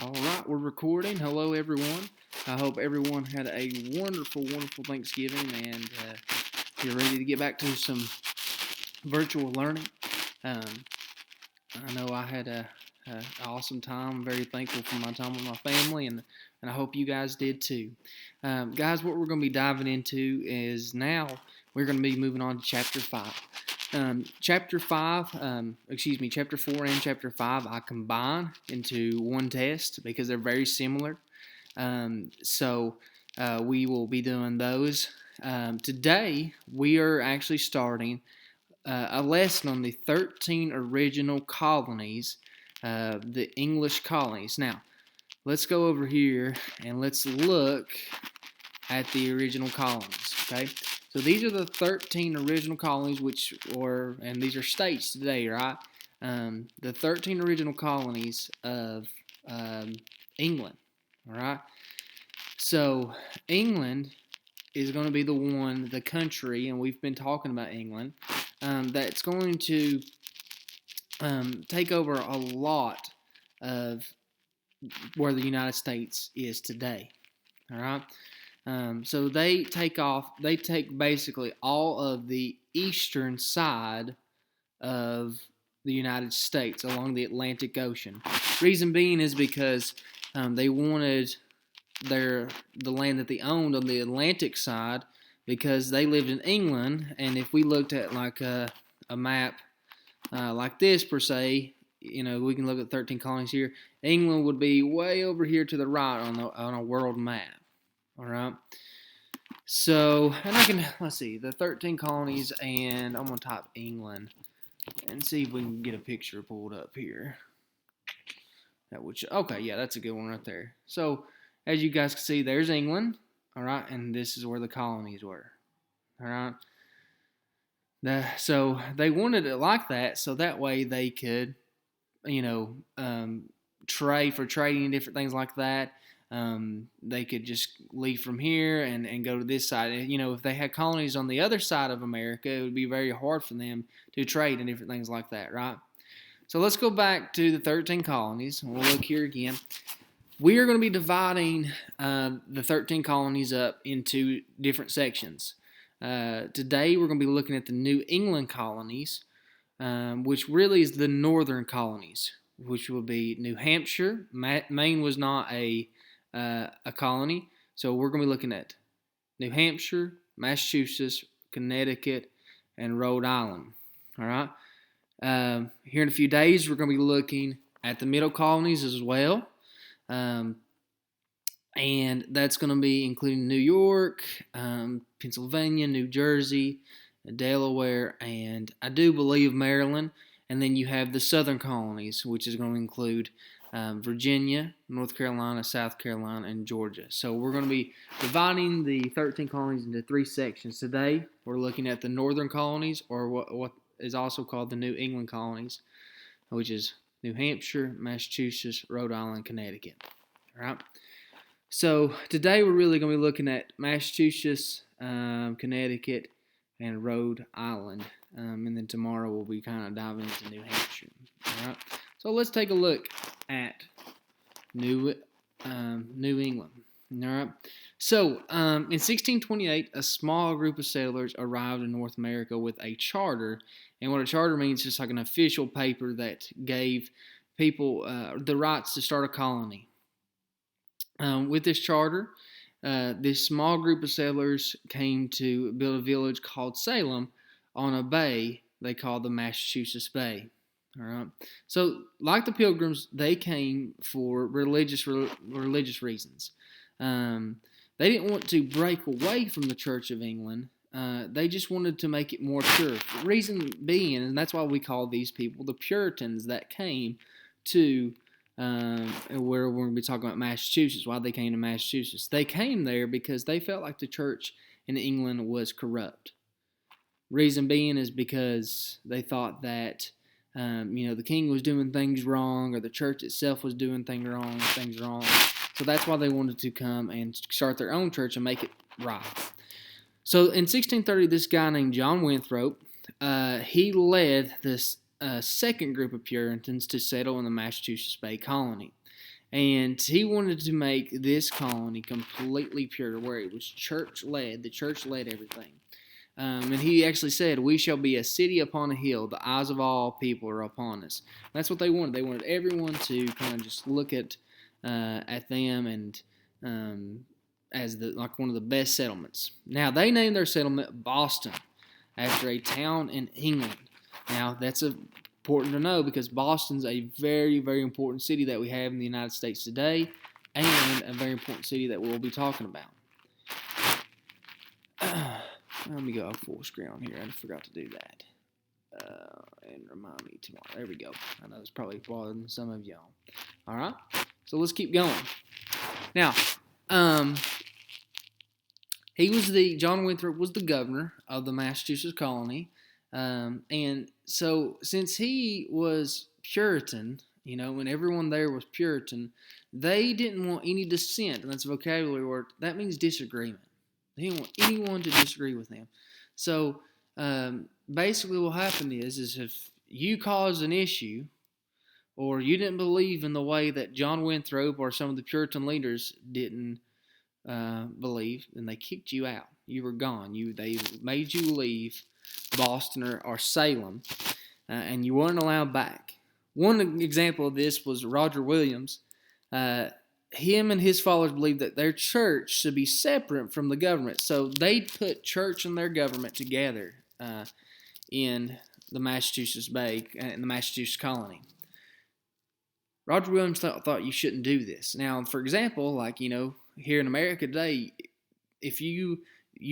All right, we're recording. Hello, everyone. I hope everyone had a wonderful, wonderful Thanksgiving and you're ready to get back to some virtual learning. Um, I know I had a awesome time. I'm very thankful for my time with my family, and I hope you guys did too. Guys, what we're going to be diving into is now we're going to be moving on to Chapter 5. Chapter 4 and Chapter 5, I combine into one test because they're very similar. So we will be doing those. Today, we are actually starting a lesson on the 13 original colonies, the English colonies. Now, let's go over here and let's look at the original colonies, okay? So these are the 13 original colonies, and these are states today, right? The 13 original colonies of England, all right? So England is going to be the country, and we've been talking about England, that's going to take over a lot of where the United States is today, all right? So they take basically all of the eastern side of the United States along the Atlantic Ocean. Reason being is because they wanted the land that they owned on the Atlantic side because they lived in England, and if we looked at like a map like this per se, we can look at 13 colonies here. England would be way over here to the right on a world map. All right. So, and let's see, the 13 colonies, and I'm going to type England and see if we can get a picture pulled up here. Okay, yeah, that's a good one right there. So, as you guys can see, there's England, all right, and this is where the colonies were, all right. So, they wanted it like that, so that way they could, trade for trading and different things like that. They could just leave from here and go to this side. If they had colonies on the other side of America, it would be very hard for them to trade and different things like that, right? So let's go back to the 13 colonies. We'll look here again. We are going to be dividing the 13 colonies up into different sections. Today we're going to be looking at the New England colonies, which really is the northern colonies, which will be New Hampshire. Maine was not a colony, so we're going to be looking at New Hampshire, Massachusetts, Connecticut, and Rhode Island. All right. Here in a few days, we're going to be looking at the middle colonies as well, and that's going to be including New York, Pennsylvania, New Jersey, Delaware, and I do believe Maryland. And then you have the southern colonies, which is going to include Virginia, North Carolina, South Carolina, and Georgia. So we're going to be dividing the 13 colonies into three sections. Today, we're looking at the northern colonies, or what is also called the New England colonies, which is New Hampshire, Massachusetts, Rhode Island, Connecticut. All right. So today, we're really going to be looking at Massachusetts, Connecticut, and Rhode Island. And then tomorrow we'll be kind of diving into New Hampshire. All right. So let's take a look at New England. All right. So in 1628, a small group of settlers arrived in North America with a charter. And what a charter means is just like an official paper that gave people the rights to start a colony. With this charter, this small group of settlers came to build a village called Salem on a bay they called the Massachusetts Bay. All right. So, like the Pilgrims, they came for religious reasons. They didn't want to break away from the Church of England. They just wanted to make it more pure. The reason being, and that's why we call these people the Puritans that came to where we're going to be talking about Massachusetts, why they came to Massachusetts. They came there because they felt like the church in England was corrupt. Reason being is because they thought that, the king was doing things wrong, or the church itself was doing things wrong. So that's why they wanted to come and start their own church and make it right. So in 1630, this guy named John Winthrop, he led this a second group of Puritans to settle in the Massachusetts Bay Colony. And he wanted to make this colony completely pure, where it was church-led. The church led everything. And he actually said, "We shall be a city upon a hill. The eyes of all people are upon us." That's what they wanted. They wanted everyone to kind of just look at them and as like one of the best settlements. Now they named their settlement Boston after a town in England. Now that's important to know because Boston's a very, very important city that we have in the United States today, and a very important city that we'll be talking about. Let me go full screen on here. I forgot to do that. And remind me tomorrow. There we go. I know it's probably bothering some of y'all. All right. So let's keep going. Now, John Winthrop was the governor of the Massachusetts colony. And so since he was Puritan, and everyone there was Puritan, they didn't want any dissent. And that's a vocabulary word. That means disagreement. They didn't want anyone to disagree with them. So basically what happened is if you caused an issue or you didn't believe in the way that John Winthrop or some of the Puritan leaders didn't believe, then they kicked you out. You were gone. They made you leave Boston or Salem, and you weren't allowed back. One example of this was Roger Williams. Him and his followers believed that their church should be separate from the government. So they put church and their government together in the Massachusetts Bay, in the Massachusetts colony. Roger Williams thought you shouldn't do this. Now, for example, like, here in America today, if you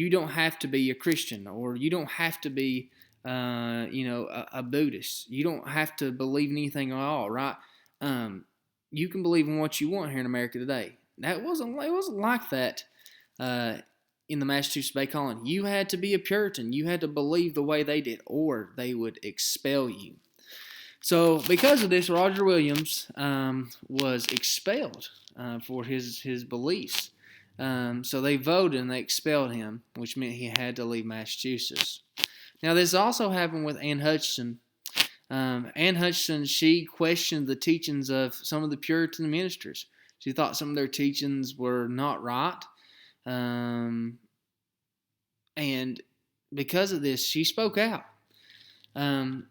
don't have to be a Christian, or you don't have to be, a Buddhist. You don't have to believe in anything at all, right? You can believe in what you want here in America today. It wasn't like that in the Massachusetts Bay Colony. You had to be a Puritan. You had to believe the way they did, or they would expel you. So because of this, Roger Williams was expelled for his beliefs. So they voted and they expelled him, which meant he had to leave Massachusetts. Now this also happened with Anne Hutchinson. Anne Hutchinson, she questioned the teachings of some of the Puritan ministers. She thought some of their teachings were not right. And because of this, she spoke out. And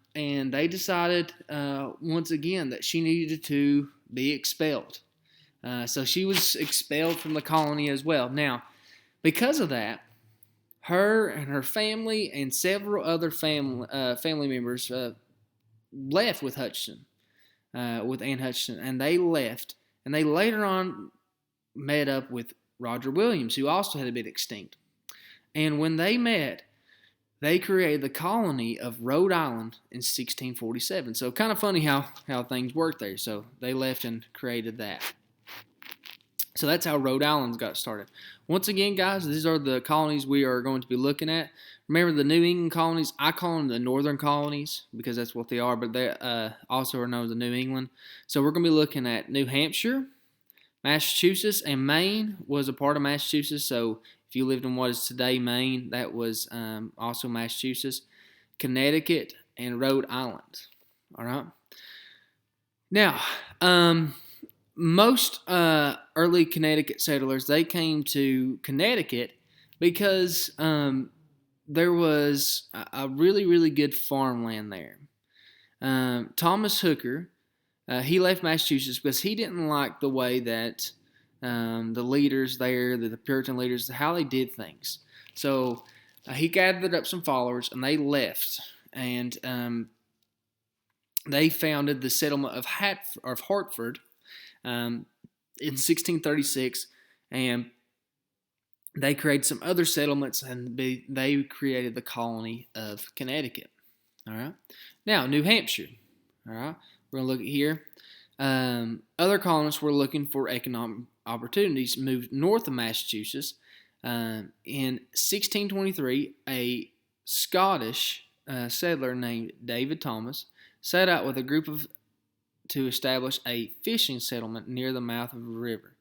they decided, once again, that she needed to be expelled. So she was expelled from the colony as well. Now, because of that, her and her family and several other family members left with Hutchinson, with Anne Hutchinson, and they left. And they later on met up with Roger Williams, who also had been extinct. And when they met, they created the colony of Rhode Island in 1647. So kind of funny how things worked there. So they left and created that. So that's how Rhode Island got started. Once again, guys, these are the colonies we are going to be looking at. Remember the New England colonies? I call them the Northern colonies because that's what they are, but they also are known as the New England. So we're going to be looking at New Hampshire, Massachusetts, and Maine was a part of Massachusetts. So if you lived in what is today Maine, that was also Massachusetts, Connecticut, and Rhode Island. All right. Now, most early Connecticut settlers, they came to Connecticut because there was a really, really good farmland there. Thomas Hooker, he left Massachusetts because he didn't like the way that the leaders there, the Puritan leaders, how they did things. So he gathered up some followers and they left. And they founded the settlement of Hartford in 1636, and they created some other settlements, and they created the colony of Connecticut. All right. Now, New Hampshire. All right. We're going to look at here. Other colonists were looking for economic opportunities, moved north of Massachusetts. In 1623, a Scottish settler named David Thomas set out with a group to establish a fishing settlement near the mouth of a river.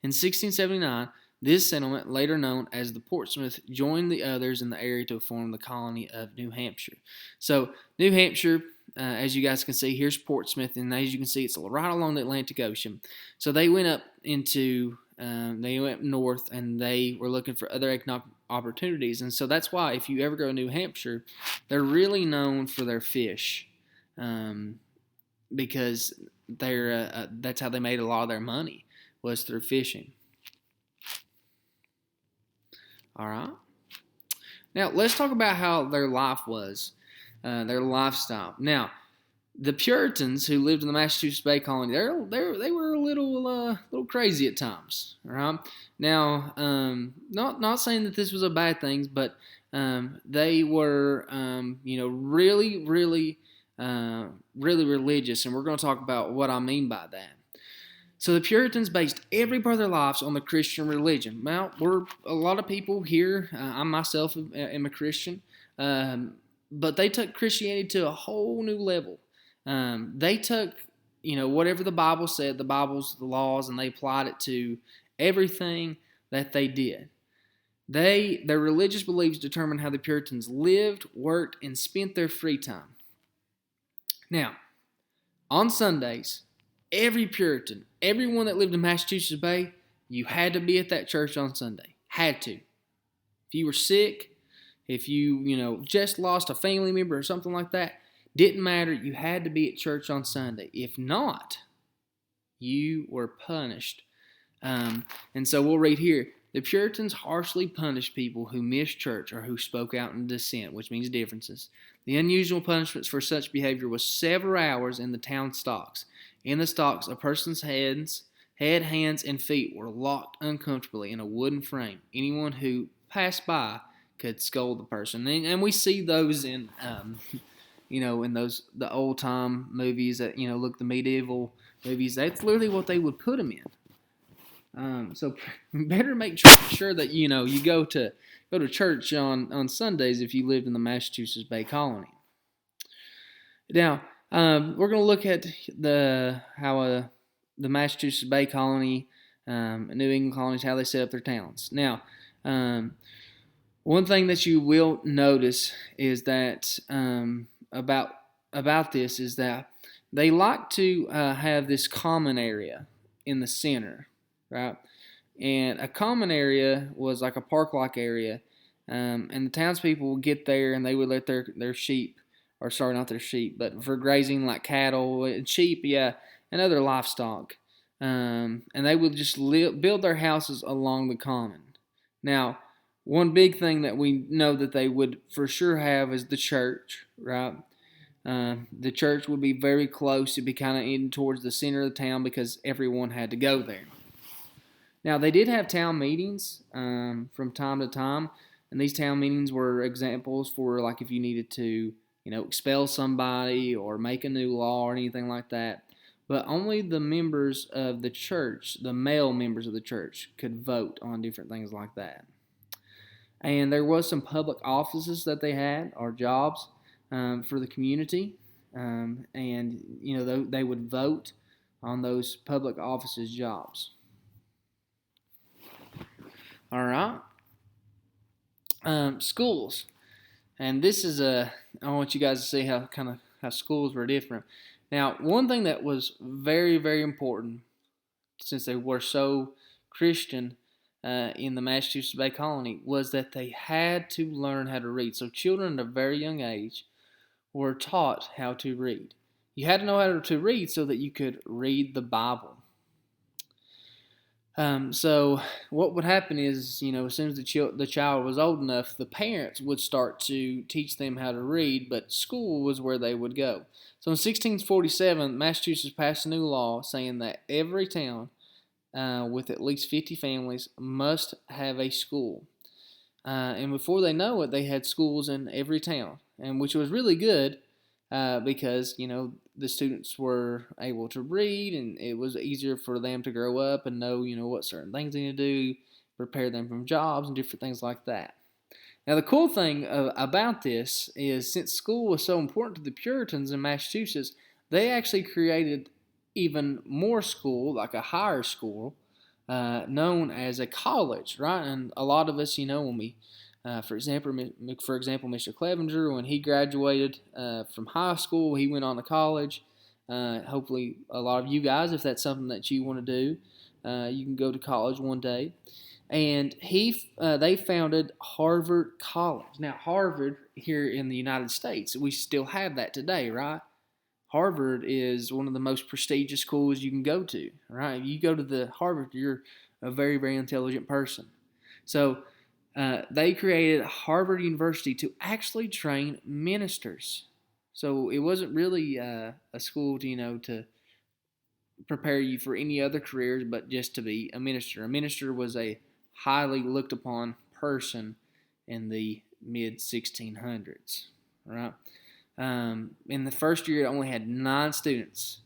In 1679, this settlement, later known as the Portsmouth, joined the others in the area to form the colony of New Hampshire. So, New Hampshire, as you guys can see, here's Portsmouth, and as you can see, it's right along the Atlantic Ocean. So they went up they went north, and they were looking for other economic opportunities. And so that's why if you ever go to New Hampshire, they're really known for their fish, because that's how they made a lot of their money, was through fishing. All right. Now let's talk about how their life was, their lifestyle. Now, the Puritans who lived in the Massachusetts Bay Colony, they were a little crazy at times, right? Now, not saying that this was a bad thing, but they were, really religious, and we're going to talk about what I mean by that. So the Puritans based every part of their lives on the Christian religion. Now, a lot of people here, I myself am a Christian, but they took Christianity to a whole new level. They took, whatever the Bible said, the laws, and they applied it to everything that they did. Their religious beliefs determined how the Puritans lived, worked, and spent their free time. Now, on Sundays, every Puritan, everyone that lived in Massachusetts Bay, you had to be at that church on Sunday. Had to. If you were sick, if you, just lost a family member or something like that, didn't matter. You had to be at church on Sunday. If not, you were punished. And so we'll read here. The Puritans harshly punished people who missed church or who spoke out in dissent, which means differences. The unusual punishments for such behavior was several hours in the town stocks. In the stocks, a person's head, hands, and feet were locked uncomfortably in a wooden frame. Anyone who passed by could scold the person. And we see those in, in the old time movies that, look, the medieval movies. That's literally what they would put them in. So better make sure that, you go to church on Sundays if you lived in the Massachusetts Bay Colony. Now, we're going to look at how the Massachusetts Bay Colony, New England colonies, how they set up their towns. Now, one thing that you will notice is that about this is that they like to have this common area in the center, right? And a common area was like a park-like area, and the townspeople would get there and they would let their sheep, or sorry, not their sheep, but for grazing like cattle and sheep, and other livestock. And they would just build their houses along the common. Now, one big thing that we know that they would for sure have is the church, right? The church would be very close. It'd be kind of in towards the center of the town because everyone had to go there. Now, they did have town meetings from time to time, and these town meetings were examples for like if you needed to, expel somebody or make a new law or anything like that. But only the members of the church, the male members of the church, could vote on different things like that. And there was some public offices that they had, or jobs, for the community. And, they would vote on those public offices jobs. All right. Schools. And this is I want you guys to see how schools were different. Now, one thing that was very, very important, since they were so Christian in the Massachusetts Bay Colony, was that they had to learn how to read. So children at a very young age were taught how to read. You had to know how to read so that you could read the Bible. So what would happen is, as soon as the child was old enough, the parents would start to teach them how to read, but school was where they would go. So in 1647, Massachusetts passed a new law saying that every town with at least 50 families must have a school. And before they know it, they had schools in every town, and which was really good because, the students were able to read, and it was easier for them to grow up and know, what certain things they need to do, prepare them from jobs and different things like that. Now, the cool thing about this is, since school was so important to the Puritans in Massachusetts, they actually created even more school, like a higher school, known as a college, right? And a lot of us, when we For example, Mr. Clevenger, when he graduated from high school, he went on to college. Hopefully, a lot of you guys, if that's something that you want to do, you can go to college one day. And they founded Harvard College. Now, Harvard here in the United States, we still have that today, right? Harvard is one of the most prestigious schools you can go to, right? If you go to the Harvard, you're a very, very intelligent person. So they created Harvard University to actually train ministers. So it wasn't really a school to prepare you for any other careers, but just to be a minister. A minister was a highly looked upon person in the mid 1600s, right? In the first year, it only had 9 students.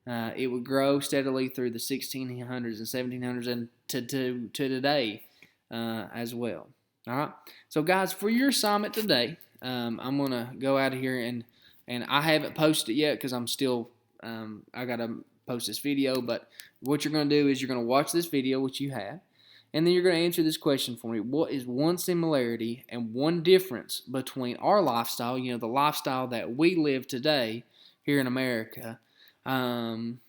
It would grow steadily through the 1600s and 1700s and to today as well. All right. So, guys, for your assignment today, I'm gonna go out of here and I haven't posted it yet because I'm still I gotta post this video. But what you're gonna do is you're gonna watch this video, which you have, and then you're gonna answer this question for me. What is one similarity and one difference between our lifestyle, the lifestyle that we live today here in America, and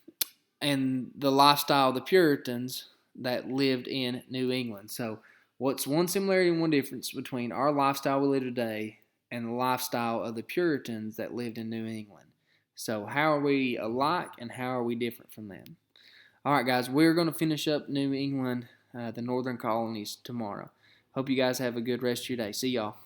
the lifestyle of the Puritans that lived in New England? So, what's one similarity and one difference between our lifestyle we live today and the lifestyle of the Puritans that lived in New England? So, how are we alike and how are we different from them? All right, guys, we're going to finish up New England, the northern colonies, tomorrow. Hope you guys have a good rest of your day. See y'all.